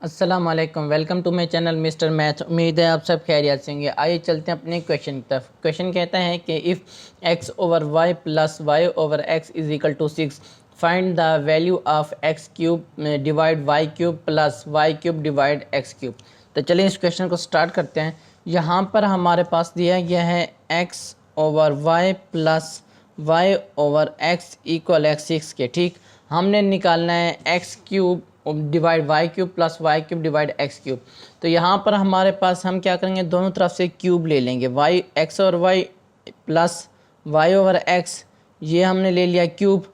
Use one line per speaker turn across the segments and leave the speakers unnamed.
अस्सलाम वालेकुम, welcome to my channel mister math. उम्मीद है आप सब खैरियत से होंगे। आइए चलते हैं अपने क्वेश्चन की तरफ। क्वेश्चन कहता है कि if x over Y plus Y over x is equal to 6 find the value of x cube divide y cube plus y cube divide x cube. तो चलिए इस क्वेश्चन को स्टार्ट करते हैं। यहाँ पर हमारे पास दिया गया है x over Y plus Y over x equal x 6 के। ठीक, हमने निकालना है x cube divide y cube plus y cube divide x cube. तो यहाँ पर हमारे पास हम क्या करेंगे, दोनों तरफ से क्यूब ले लेंगे। वाई एक्स और y plus Y over x, ये हमने ले लिया क्यूब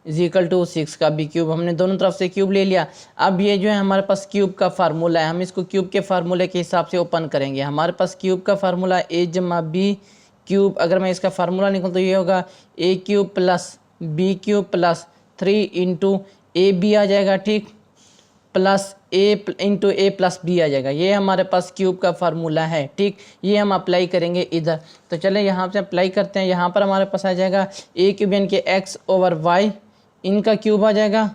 इज इक्वल टू 6 का भी क्यूब, हमने दोनों तरफ से क्यूब ले लिया। अब ये जो है हमारे पास क्यूब का फार्मूला है, हम इसको क्यूब के फार्मूले के हिसाब से ओपन करेंगे। हमारे पास क्यूब का फार्मूला ए जमा बी क्यूब, अगर मैं इसका फार्मूला निकालूँ तो ये होगा A cube plus B cube plus 3 into A B आ जाएगा, ठीक, plus A into A plus B आ जाएगा। ये हमारे पास क्यूब का फार्मूला है, ठीक। ये हम अप्लाई करेंगे इधर। तो चले यहाँ से अप्लाई करते हैं। यहाँ पर हमारे पास आ जाएगा ए क्यूब यानी कि एक्स ओवर वाई इनका क्यूब आ जाएगा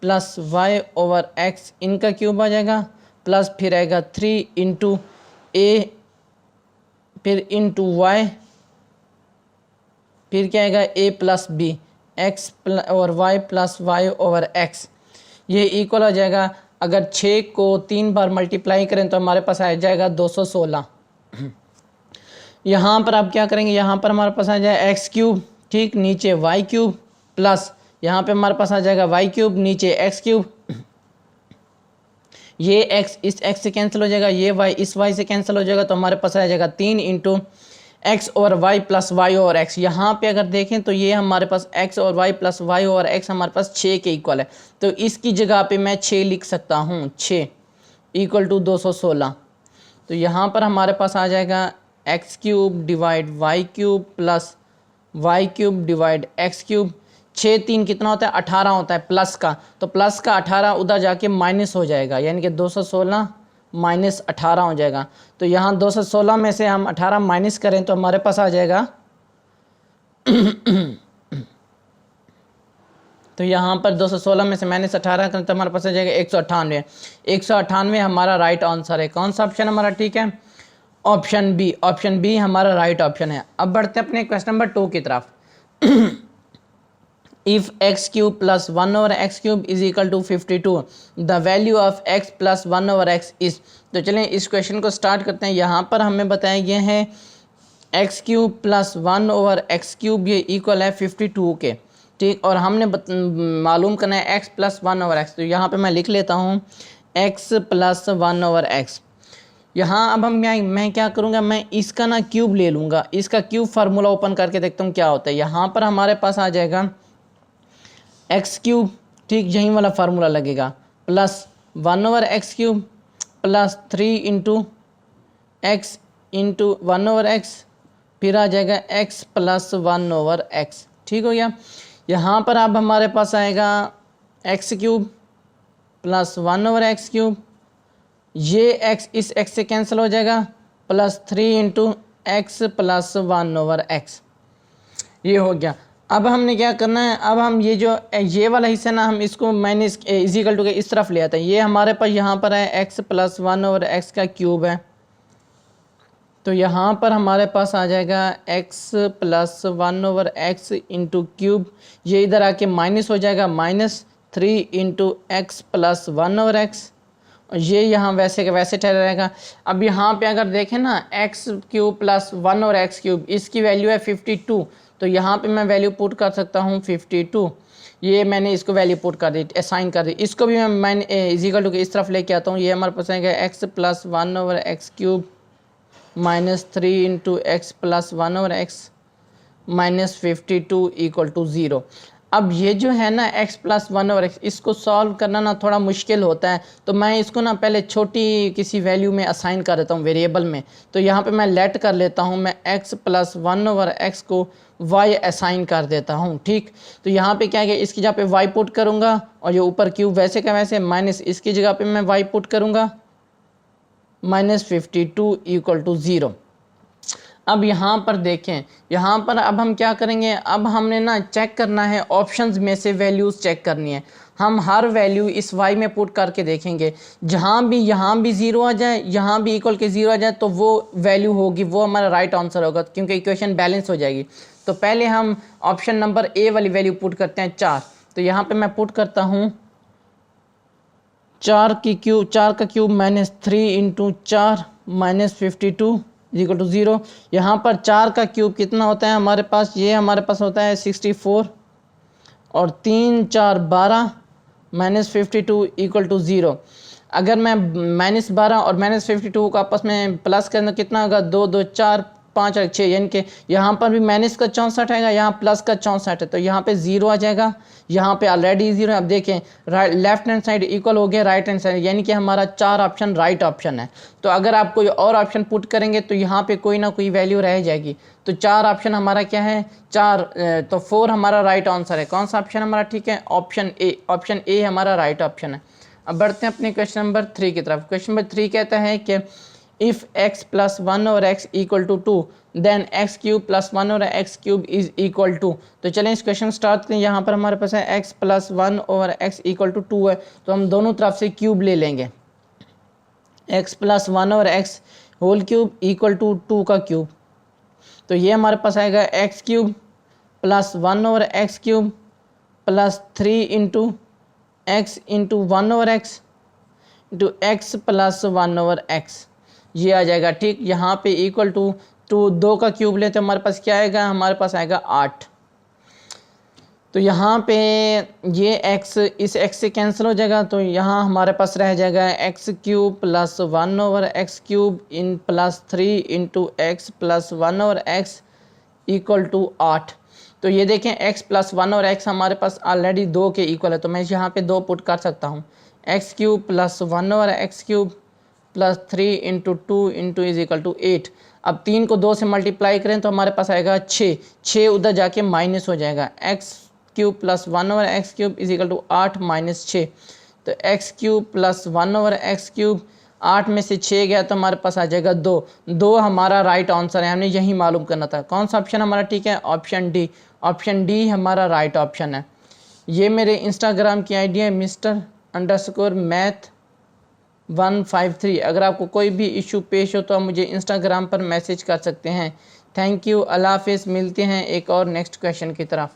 प्लस वाई ओवर एक्स इनका क्यूब आ जाएगा प्लस फिर आएगा 3 इंटू ए फिर इंटू वाई फिर क्या आएगा A plus B X over Y plus Y over x. ये इक्वल हो जाएगा, अगर 6 को 3 बार मल्टीप्लाई करें तो हमारे पास आ जाएगा 216। यहाँ पर आप क्या करेंगे, यहाँ पर हमारे पास आ जाएगा एक्स क्यूब, ठीक, नीचे वाई क्यूब प्लस यहाँ पे हमारे पास आ जाएगा वाई क्यूब नीचे एक्स क्यूब। ये एक्स इस एक्स से कैंसिल हो जाएगा, ये वाई इस वाई से कैंसिल हो जाएगा, तो हमारे पास आ जाएगा 3 इंटू एक्स और वाई प्लस वाई और एक्स। यहाँ पे अगर देखें तो ये हमारे पास एक्स और वाई प्लस वाई और एक्स हमारे पास 6 के इक्वल है, तो इसकी जगह पे मैं 6 लिख सकता हूँ, 6 इक्वल टू 216। तो यहाँ पर हमारे पास आ जाएगा x cube divide y cube plus y cube divide x cube. 6 3 कितना होता है, 18 होता है प्लस का, तो प्लस का 18 उधर जाके माइनस हो जाएगा, यानी कि 216 माइनस 18 हो जाएगा। तो यहाँ 216 में से हम 18 माइनस करें तो हमारे पास आ जाएगा तो यहाँ पर 216 में से माइनस 18 करें तो हमारे पास आ जाएगा 198। 198 हमारा राइट आंसर है। कौन सा ऑप्शन हमारा ठीक है, ऑप्शन बी। ऑप्शन बी हमारा राइट ऑप्शन है। अब बढ़ते हैं अपने क्वेश्चन नंबर 2 की तरफ। If x cube plus 1 over x cube is equal to 52 the value of x plus 1 over x is. तो चलें इस क्वेश्चन को स्टार्ट करते हैं। यहाँ पर हमें बताया गया है x cube plus 1 over x cube ये इक्वल है 52 के, ठीक, और हमने मालूम करना है एक्स प्लस 1 ओवर एक्स। तो यहाँ पे मैं लिख लेता हूँ एक्स प्लस 1 ओवर एक्स। यहाँ अब मैं क्या करूँगा, मैं इसका ना क्यूब ले लूँगा, इसका क्यूब फार्मूला ओपन करके देखता हूँ क्या होता है। यहाँ पर हमारे पास आ जाएगा एक्स क्यूब, ठीक, यही वाला फार्मूला लगेगा, plus 1 over x cube plus 3 into x into 1 over x, फिर आ जाएगा एक्स प्लस 1 ओवर एक्स, ठीक हो गया। यहाँ पर अब हमारे पास आएगा x cube plus 1 over x cube, ये एक्स इस एक्स से कैंसिल हो जाएगा, plus 3 into x plus 1 over x, ये हो गया। अब हमने क्या करना है, अब हम ये वाला हिस्सा ना हम इसको माइनस इजिकल टू के इस तरफ ले आते हैं। ये हमारे पास यहाँ पर है एक्स प्लस 1 ओवर एक्स का क्यूब है, तो यहाँ पर हमारे पास आ जाएगा x plus 1 over x into cube, ये इधर आके माइनस हो जाएगा, minus 3 into x plus 1 over x, और ये यहाँ वैसे के वैसे ठहरा रहेगा। अब यहाँ पे अगर देखें ना एक्स क्यूब प्लस 1 और एक्स क्यूब, इसकी वैल्यू है 52, तो यहाँ पे मैं वैल्यू पुट कर सकता हूँ 52। ये मैंने इसको वैल्यू पुट कर दी, असाइन कर दी। इसको भी मैं इजिकल टू के इस तरफ लेके आता हूँ। ये हमारे पास आएगा x plus 1 over x cube minus 3 into x plus 1 over x minus 52 equal to 0। अब ये जो है ना x प्लस 1 ओवर एक्स, इसको सॉल्व करना ना थोड़ा मुश्किल होता है, तो मैं इसको ना पहले छोटी किसी वैल्यू में असाइन कर देता हूँ, वेरिएबल में। तो यहाँ पे मैं लेट कर लेता हूँ, मैं x प्लस 1 ओवर एक्स को y असाइन कर देता हूँ, ठीक। तो यहाँ पे क्या है, इसकी जगह पे y पुट करूँगा, और ये ऊपर क्यूब वैसे का वैसे, माइनस इसकी जगह पे मैं y पुट करूँगा, माइनस 52 इक्वल टू 0। अब यहाँ पर देखें, यहाँ पर अब हम क्या करेंगे, अब हमने ना चेक करना है, ऑप्शंस में से वैल्यूज़ चेक करनी है। हम हर वैल्यू इस y में पुट करके देखेंगे, जहाँ भी यहाँ भी 0 आ जाए, यहाँ भी इक्वल के 0 आ जाए, तो वो वैल्यू होगी, वो हमारा राइट आंसर होगा, क्योंकि इक्वेशन बैलेंस हो जाएगी। तो पहले हम ऑप्शन नंबर ए वाली वैल्यू पुट करते हैं 4। तो यहाँ पे मैं पुट करता हूँ 4 का क्यूब -3 इंटू 4 -52 इक्वल टू 0। यहाँ पर 4 का क्यूब कितना होता है हमारे पास, ये हमारे पास होता है 64 और 3 4 12 -52 इक्वल टू 0। अगर मैं -12 और -52 को आपस में प्लस करना कितना होगा, 2 2 4 5 और 6, यानी कि यहाँ पर भी माइनस का 64 आएगा, यहाँ प्लस का 64 है, तो यहाँ पे 0 आ जाएगा, यहाँ पे ऑलरेडी 0 है। अब देखें लेफ्ट हैंड साइड इक्वल हो गया राइट हैंड साइड, यानी कि हमारा 4 ऑप्शन राइट ऑप्शन है। तो अगर आप कोई और ऑप्शन पुट करेंगे तो यहाँ पे कोई ना कोई वैल्यू रह जाएगी। तो 4 ऑप्शन हमारा क्या है, 4, तो 4 हमारा राइट आंसर है। कौन सा ऑप्शन हमारा ठीक है, ऑप्शन ए। ऑप्शन ए हमारा राइट ऑप्शन है। अब बढ़ते हैं अपने क्वेश्चन नंबर 3 की तरफ। क्वेश्चन नंबर 3 कहता है कि इफ़ x प्लस 1 और x equal to 2 then x cube plus 1 और x cube is equal to. तो चलें इस क्वेश्चन स्टार्ट करें। यहाँ पर हमारे पास है x प्लस 1 और x इक्वल टू 2 है, तो हम दोनों तरफ से क्यूब ले लेंगे। x प्लस 1 और x whole cube equal to 2 का क्यूब, तो ये हमारे पास आएगा x क्यूब प्लस 1 और x cube plus 3 into x into 1 और x इंटू x प्लस 1 और x, ये आ जाएगा ठीक। यहाँ पे इक्वल टू 2 का क्यूब लेते तो हमारे पास क्या आएगा, हमारे पास आएगा 8। तो यहाँ पे ये x इस x से कैंसिल हो जाएगा, तो यहाँ हमारे पास रह जाएगा x cube plus 1 over x cube in plus 3 into x plus 1 over x equal to 8। तो ये देखें x प्लस 1 और x हमारे पास ऑलरेडी 2 के इक्वल है, तो मैं यहाँ पे 2 पुट कर सकता हूँ। x cube plus 1 over x cube plus 3 into 2 into is equal to 8। अब 3 को 2 से मल्टीप्लाई करें तो हमारे पास आएगा 6 उधर जाके माइनस हो जाएगा। x cube plus 1 over x cube is equal to 8 minus 6, तो x cube plus 1 over x cube 8 में से 6 गया तो हमारे पास आ जाएगा 2 हमारा राइट आंसर है। हमने यही मालूम करना था। कौन सा ऑप्शन हमारा ठीक है, ऑप्शन डी। ऑप्शन डी हमारा राइट ऑप्शन है। ये मेरे इंस्टाग्राम की आईडी है Mr_Math153। अगर आपको कोई भी इशू पेश हो तो आप मुझे इंस्टाग्राम पर मैसेज कर सकते हैं। थैंक यू, अल्लाह हाफिज़। मिलते हैं एक और नेक्स्ट क्वेश्चन की तरफ।